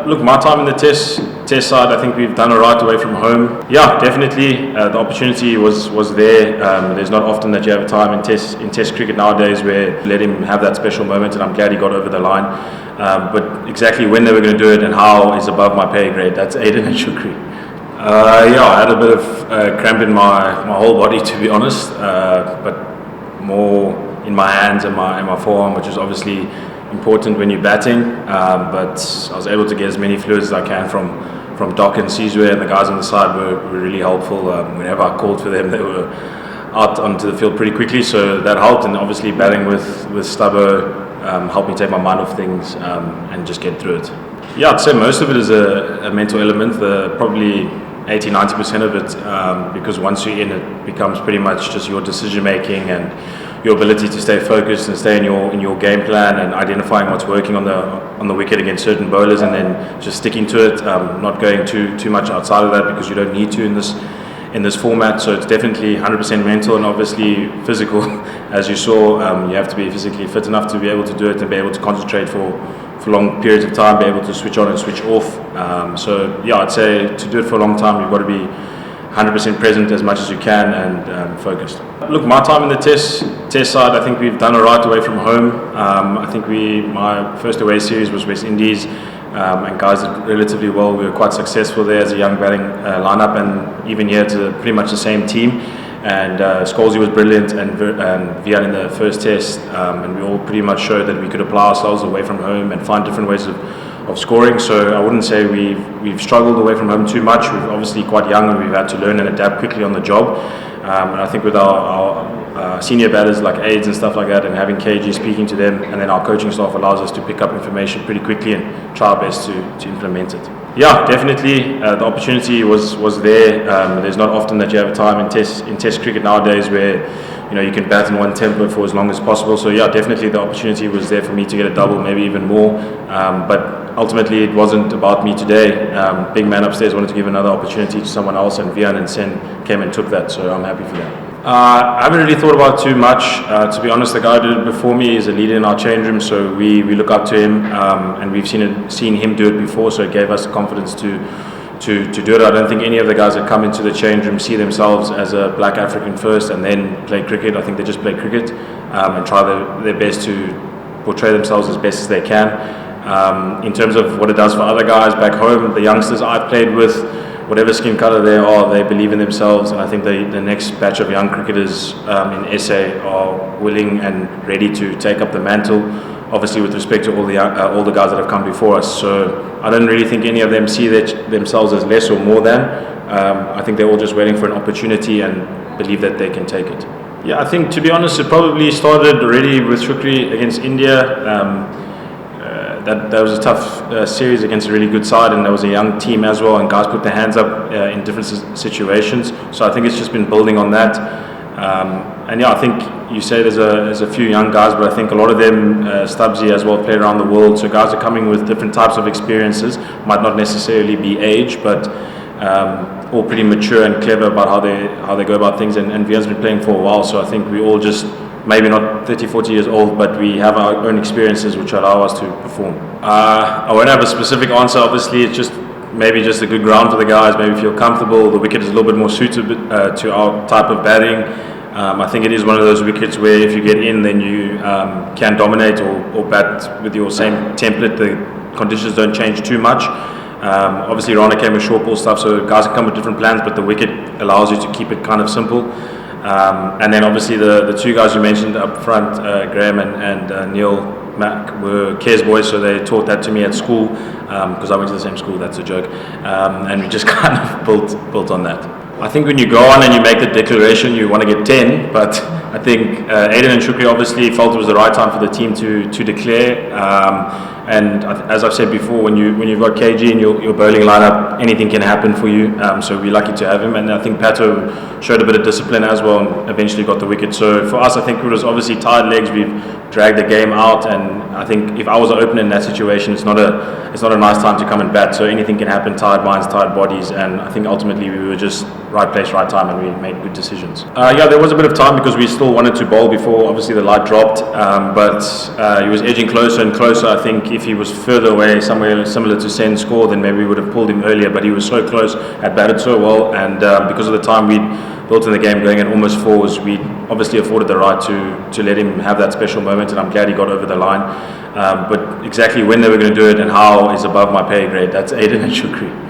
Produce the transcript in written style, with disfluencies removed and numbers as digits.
Look, my time in the test side, I think we've done all right away from home. Yeah, definitely. The opportunity was there. There's not often that you have a time in test cricket nowadays where let him have that special moment, and I'm glad he got over the line. But exactly when they were going to do it and how is above my pay grade. That's Aiden and Shukri. Yeah, I had a bit of cramp in my whole body, to be honest, but more in my hands and my forearm, which is obviously important when you're batting, but I was able to get as many fluids as I can from Doc and Sizwe, and the guys on the side were really helpful. Whenever I called for them, they were out onto the field pretty quickly, so that helped. And obviously batting with Stubbo helped me take my mind off things and just get through it. Yeah, I'd say most of it is a mental element, probably 80-90% of it, because once you're in, it becomes pretty much just your decision making and your ability to stay focused and stay in your game plan and identifying what's working on the wicket against certain bowlers, and then just sticking to it, not going too much outside of that because you don't need to in this format. So it's definitely 100% mental and obviously physical. As you saw, you have to be physically fit enough to be able to do it and be able to concentrate for long periods of time, be able to switch on and switch off. So yeah, I'd say to do it for a long time, you've got to be 100% present as much as you can and focused. Look, my time in the test side, I think we've done all right away from home. I think my first away series was West Indies, and guys did relatively well. We were quite successful there as a young batting lineup, and even here it's pretty much the same team. And Zorzi was brilliant, and Vian in the first test, and we all pretty much showed that we could apply ourselves away from home and find different ways of scoring. So I wouldn't say we've struggled away from home too much. We're obviously quite young and we've had to learn and adapt quickly on the job. And I think with our senior batters like aides and stuff like that, and having KG speaking to them, and then our coaching staff allows us to pick up information pretty quickly and try our best to implement it. Yeah, definitely. The opportunity was there. There's not often that you have a time in test cricket nowadays where you can bat in one tempo for as long as possible. So yeah, definitely the opportunity was there for me to get a double, maybe even more. But ultimately it wasn't about me today. Big man upstairs wanted to give another opportunity to someone else, and Vian and Sen came and took that. So I'm happy for that. I haven't really thought about it too much. To be honest, the guy who did it before me is a leader in our change room, so we look up to him, and we've seen him do it before, so it gave us the confidence to do it. I don't think any of the guys that come into the change room see themselves as a black African first and then play cricket. I think they just play cricket and try their best to portray themselves as best as they can. In terms of what it does for other guys back home, the youngsters I've played with, whatever skin colour they are, they believe in themselves, and I think the next batch of young cricketers in SA are willing and ready to take up the mantle, obviously with respect to all the guys that have come before us. So I don't really think any of them see themselves as less or more than. I think they're all just waiting for an opportunity and believe that they can take it. Yeah, I think, to be honest, it probably started already with Shukri against India. That was a tough series against a really good side, and there was a young team as well, and guys put their hands up in different situations. So I think it's just been building on that. And yeah, I think you say there's a few young guys, but I think a lot of them, Stubbsy as well, played around the world. So guys are coming with different types of experiences, might not necessarily be age, but all pretty mature and clever about how they go about things. And Vian's been playing for a while, so I think we all just, maybe not 30, 40 years old, but we have our own experiences which allow us to perform. I won't have a specific answer. Obviously, it's just maybe just a good ground for the guys, maybe feel comfortable. The wicket is a little bit more suited to our type of batting. I think it is one of those wickets where if you get in, then you can dominate or bat with your same template. The conditions don't change too much. Obviously, Rana came with short ball stuff, so guys can come with different plans, but the wicket allows you to keep it kind of simple. And then obviously the two guys you mentioned up front, Graham and Neil Mack, were Kes boys, so they taught that to me at school, because I went to the same school. That's a joke. And we just kind of built on that. I think when you go on and you make the declaration, you want to get 10, but I think Aiden and Shukri obviously felt it was the right time for the team to declare. And as I've said before, when you've got KG in your bowling lineup, anything can happen for you. So we're lucky to have him, and I think Pato showed a bit of discipline as well, and eventually got the wicket. So for us, I think it was obviously tired legs. We've dragged the game out, and I think if I was an opener in that situation, it's not a nice time to come and bat. So anything can happen. Tired minds, tired bodies, and I think ultimately we were just right place, right time, and we made good decisions. Yeah, there was a bit of time because we still wanted to bowl before obviously the light dropped, but he was edging closer and closer. I think if he was further away, somewhere similar to Sen's score, then maybe we would have pulled him earlier. But he was so close, had batted so well, and because of the time we'd built in the game, going at almost fours, we obviously afforded the right to let him have that special moment, and I'm glad he got over the line. But exactly when they were going to do it and how is above my pay grade. That's Aiden and Shukri.